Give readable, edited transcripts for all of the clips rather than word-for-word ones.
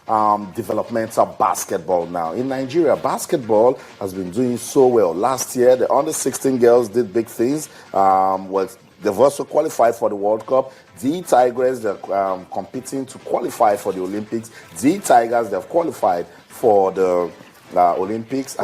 developmental basketball now. In Nigeria, basketball has been doing so well. Last year, the under-16 girls did big things. They've also qualified for the World Cup. The Tigers, they're competing to qualify for the Olympics. The Tigers, they've qualified for the Olympics.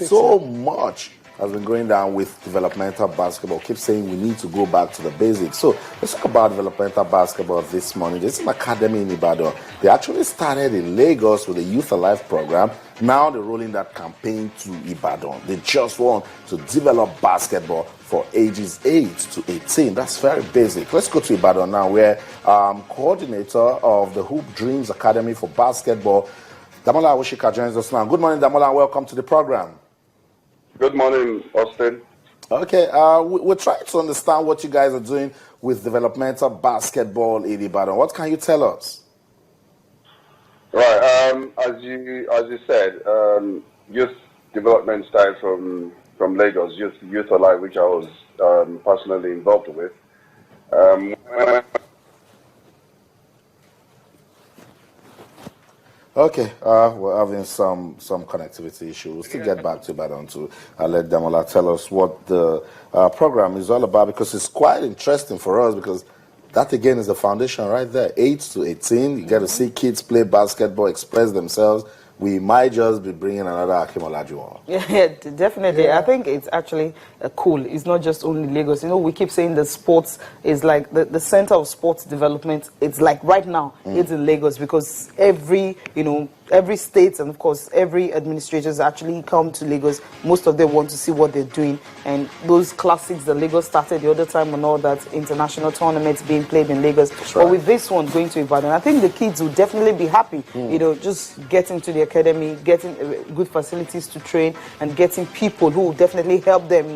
So much has been going down with developmental basketball. Keep saying we need to go back to the basics. So let's talk about developmental basketball this morning. There's an academy in Ibadan. They actually started in Lagos with a Youth Alive program. Now they're rolling that campaign to Ibadan. They just want to develop basketball for ages 8 to 18. That's very basic. Let's go to Ibadan now, where coordinator of the Hoop Dreams Academy for Basketball, Damola Awosika, joins us now. Good morning, Damola, and welcome to the program. Good morning, Austin. Okay, we're trying to understand what you guys are doing with developmental basketball in Ibadan. What can you tell us? Right, as you said, youth development started from Lagos, Youth Alive, which I was personally involved with. Okay, we're having some connectivity issues. We'll still get back to Ibadan to let Damola tell us what the program is all about, because it's quite interesting for us, because that again is the foundation right there. 8 to 18, you get to see kids play basketball, express themselves. We might just be bringing another Akim Olajuwon. Yeah, definitely. Yeah. I think it's actually cool. It's not just only Lagos. You know, we keep saying that sports is like the center of sports development. It's like right now, it's in Lagos, because every state and, of course, every administrators actually come to Lagos. Most of them want to see what they're doing. And those classics that Lagos started the other time and all that, international tournaments being played in Lagos. Right. But with this one going to Ibadan, I think the kids will definitely be happy, just getting to the academy, getting good facilities to train, and getting people who will definitely help them,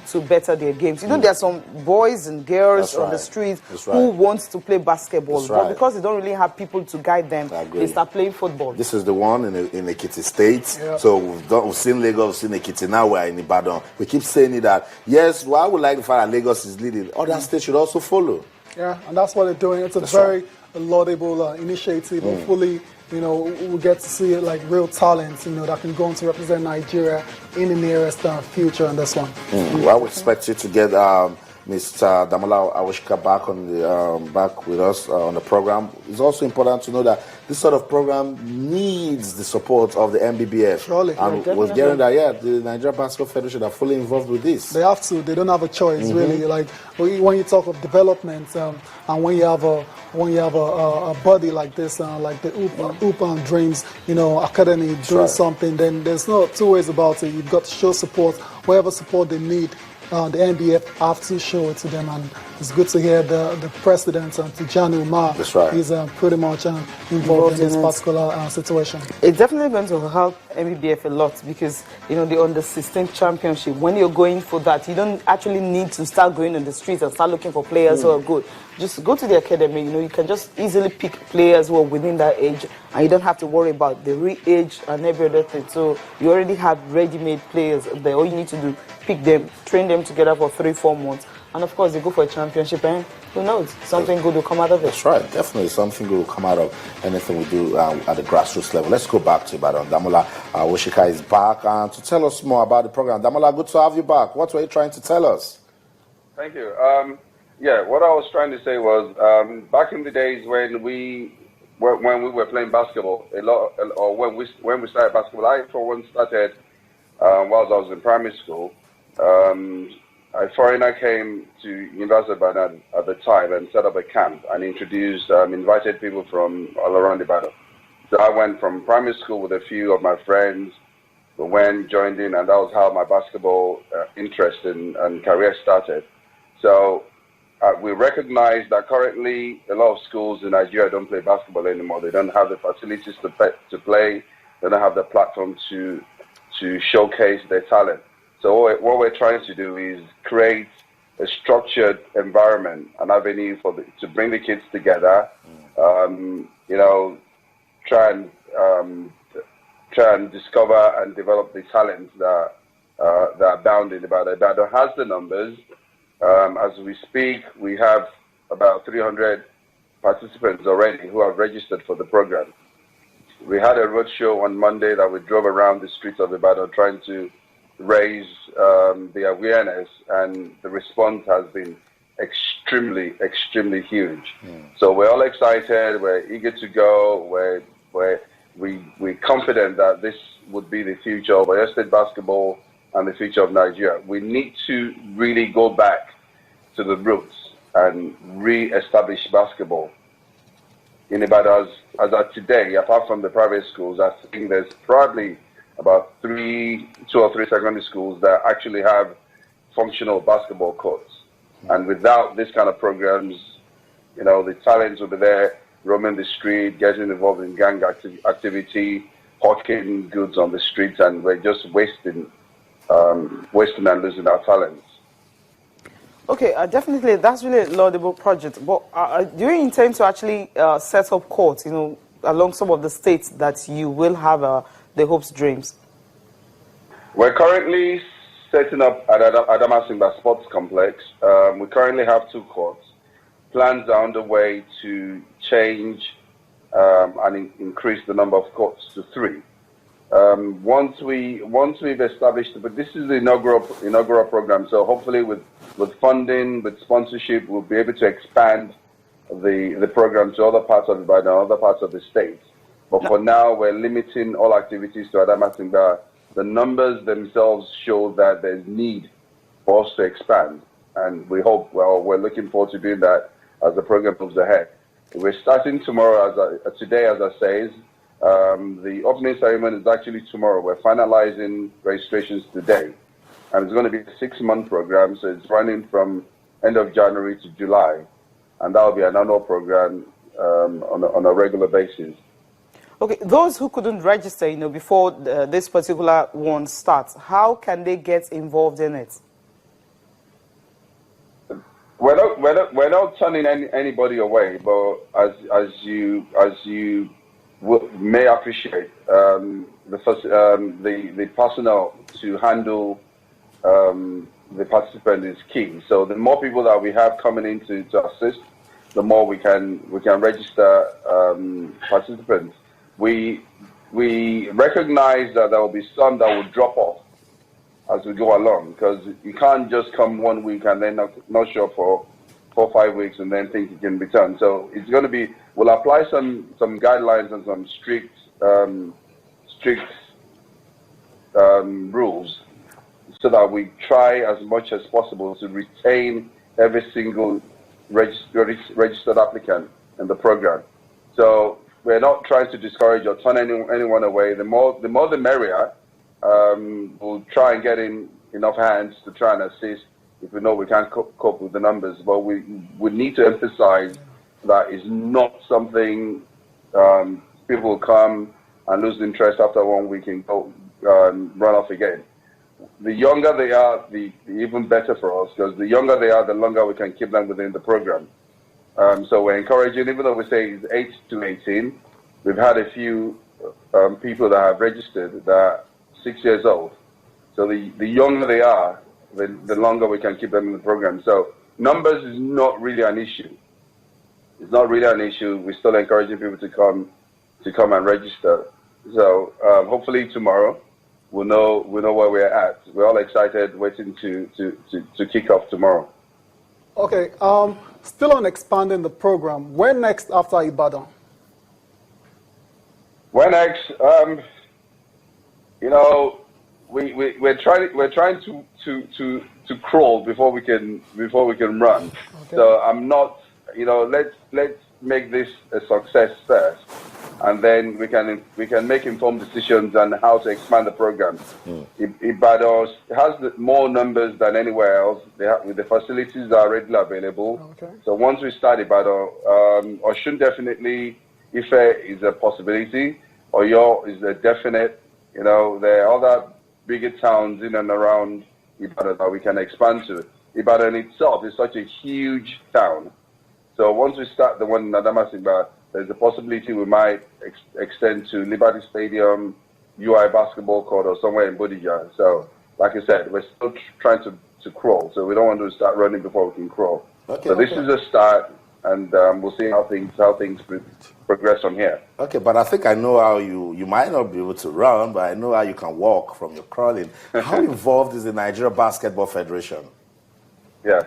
to better their games. There are some boys and girls on the streets who want to play basketball, but because they don't really have people to guide them, they start playing football. This is the one in Ekiti State. Yeah. So we've seen Lagos, we've seen Ekiti, now we're in Ibadan. We keep saying that, yes, I would like the fact that Lagos is leading. Other states should also follow. Yeah, and that's what they're doing. It's a very laudable initiative. Hopefully, we'll get to see like real talent, that can go on to represent Nigeria in the nearest future on this one. Well, we expect you to get Mr. Damola Awosika back with us on the program. It's also important to know that this sort of program needs the support of the MBBF. Surely. And we're getting that, the Nigeria Basketball Federation are fully involved with this. They have to. They don't have a choice, really. Like when you talk of development, and when you have a body like this, like the Hoop Dreams, Academy doing something, then there's no two ways about it. You've got to show support, whatever support they need. The NBF have to show it to them, and it's good to hear the president, Tijani Umar, is pretty much involved in this particular situation. It's definitely going to help NBF a lot, because the under-16 championship, when you're going for that, you don't actually need to start going on the streets and start looking for players who are good. Just go to the academy. You can just easily pick players who are within that age, and you don't have to worry about the re-age and every other thing. So you already have ready-made players there. All you need to do, pick them, train them together for 3-4 months, and of course they go for a championship, and who knows, something good will come out of it. That's right, definitely something good will come out of anything we do at the grassroots level. Let's go back to Ibadan. Damola Awosika is back to tell us more about the program. Damola, good to have you back. What were you trying to tell us? Thank you. What I was trying to say was, back in the days when we were playing basketball, or when we started basketball, I for one started whilst I was in primary school. A foreigner came to University of Ibadan at the time and set up a camp and invited people from all around Ibadan. So I went from primary school with a few of my friends. We joined in, and that was how my basketball interest and career started. So we recognize that currently a lot of schools in Nigeria don't play basketball anymore. They don't have the facilities to play. They don't have the platform to showcase their talent. So what we're trying to do is create a structured environment, an avenue to bring the kids together. Try and discover and develop the talents that are bound in Ibadan. Ibadan has the numbers. As we speak, we have about 300 participants already who have registered for the program. We had a road show on Monday that we drove around the streets of Ibadan trying to raise the awareness, and the response has been extremely, extremely huge. So we're all excited. We're eager to go. We're confident that this would be the future of Oyo State basketball and the future of Nigeria. We need to really go back to the roots and re-establish basketball in Ibadan. As of today, apart from the private schools, I think there's probably about 2 or 3 secondary schools that actually have functional basketball courts. And without this kind of programs, the talents will be there, roaming the street, getting involved in gang activity, hawking goods on the streets, and we're just wasting and losing our talents. Okay, definitely, that's really a laudable project. But do you intend to actually set up courts, along some of the states that you will have the Hopes Dreams? We're currently setting up at Adamasingba Sports Complex. We currently have 2 courts. Plans are underway to change and increase the number of courts to 3. Once we've established, but this is the inaugural program, so hopefully with funding, with sponsorship, we'll be able to expand the program to other parts of Ibadan, other parts of the state. But for now, we're limiting all activities to Adamasingba. The numbers themselves show that there's need for us to expand, and we're looking forward to doing that as the program moves ahead. We're starting tomorrow, today, as I say. The opening ceremony is actually tomorrow. We're finalizing registrations today, and it's going to be a 6-month program, so it's running from end of January to July, and that will be an annual program on a regular basis. Okay, those who couldn't register, before this particular one starts, how can they get involved in it? We're not turning anybody away, but as you may appreciate, the personnel to handle the participant is key. So the more people that we have coming in to assist, the more we can register participants. We recognize that there will be some that will drop off as we go along, because you can't just come 1 week and then not show up for 4 or 5 weeks and then think you can return. So it's going to be, we'll apply some guidelines and some strict rules, so that we try as much as possible to retain every single registered applicant in the program. So we're not trying to discourage or turn anyone away. The more the merrier. We'll try and get in enough hands to try and assist if we know we can't cope with the numbers. But we need to emphasize that it's not something people will come and lose interest after 1 week and go run off again. The younger they are, the even better for us, because the younger they are, the longer we can keep them within the program. So we're encouraging, even though we say it's 8 to 18, we've had a few people that have registered that are 6 years old. So the younger they are, the longer we can keep them in the program. So numbers is not really an issue. It's not really an issue. We're still encouraging people to come and register. So hopefully tomorrow we'll know where we're at. We're all excited, waiting to kick off tomorrow. Okay. Still on expanding the program. When next after Ibadan? When next? We're trying to crawl before we can run. Okay. So I'm not. Let's make this a success first, and then we can make informed decisions on how to expand the program. Ibadan has more numbers than anywhere else. The facilities are readily available. Okay. So once we start Ibadan, Osun definitely, Ife is a possibility. Oyo is a definite. There are other bigger towns in and around Ibadan that we can expand to. Ibadan itself is such a huge town. So once we start the one in Adamasingba, there's a possibility we might extend to Liberty Stadium, UI basketball court, or somewhere in Bodija. So, like I said, we're still trying to crawl. So we don't want to start running before we can crawl. Okay, so this is a start. and we'll see how things progress from here. Okay, but I think I know how you might not be able to run, but I know how you can walk from your crawling. How involved is the Nigeria Basketball Federation? Yeah.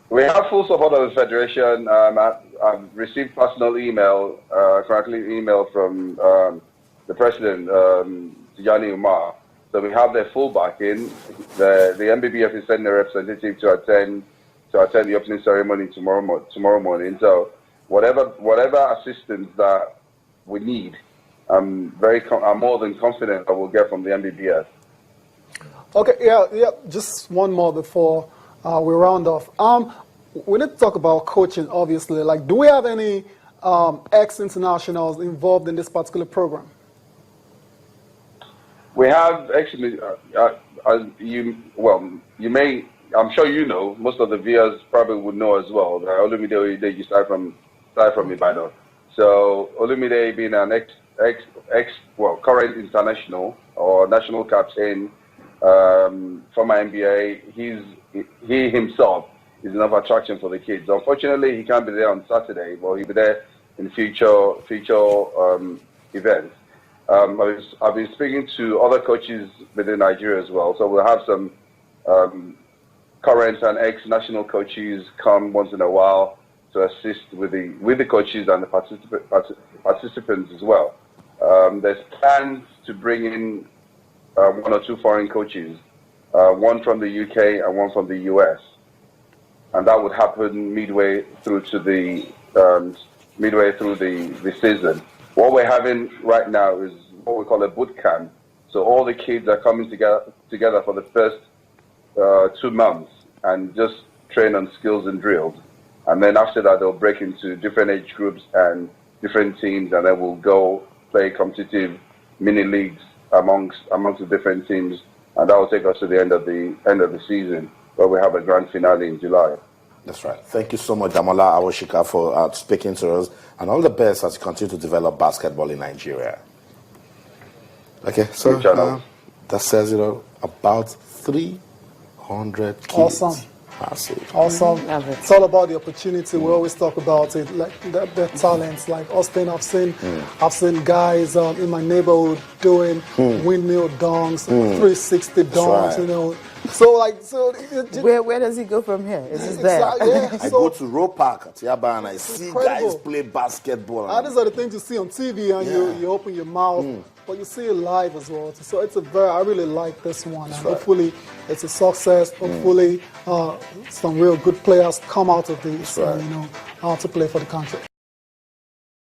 We have full support of the Federation. I've received personal email, currently email from the President, Tijani Umar. So we have their full backing. The MBBF is sending a representative to attend the opening ceremony tomorrow morning. So whatever assistance that we need, I'm more than confident that we'll get from the MBBF. Okay, yeah. Just one more before we round off. We need to talk about coaching, obviously. Like, do we have any ex-internationals involved in this particular program? We have actually. You may. I'm sure you know. Most of the viewers probably would know as well. Olumide Oyede, you start from Ibadan. So Olumide being an current international or national captain, former NBA, he himself is enough attraction for the kids. Unfortunately, he can't be there on Saturday, but he'll be there in future events. I've been speaking to other coaches within Nigeria as well, so we'll have some current and ex-national coaches come once in a while to assist with the coaches and the participants as well. There's plans to bring in 1 or 2 foreign coaches, one from the UK and one from the US, and that would happen midway through the season. What we're having right now is what we call a boot camp. So all the kids are coming together for the first 2 months and just train on skills and drills. And then after that, they'll break into different age groups and different teams, and then we'll go play competitive mini leagues amongst the different teams, and that will take us to the end of the season, where we have a grand finale in July. That's right. Thank you so much, Damola Awosika, for speaking to us, and all the best as you continue to develop basketball in Nigeria. Okay, so that says about 300 kids. Awesome. Massive. Awesome. It's all about the opportunity. We always talk about it, like the talents. Like Austin, I've seen guys in my neighborhood doing windmill dunks, 360 dunks. Right. Where does he go from here? Is this there? I go to Roe Park at Yaba and I see guys play basketball. And these are the things you see on TV, and you open your mouth, but you see it live as well. So I really like this one, and hopefully it's a success. Hopefully some real good players come out of this, to play for the country.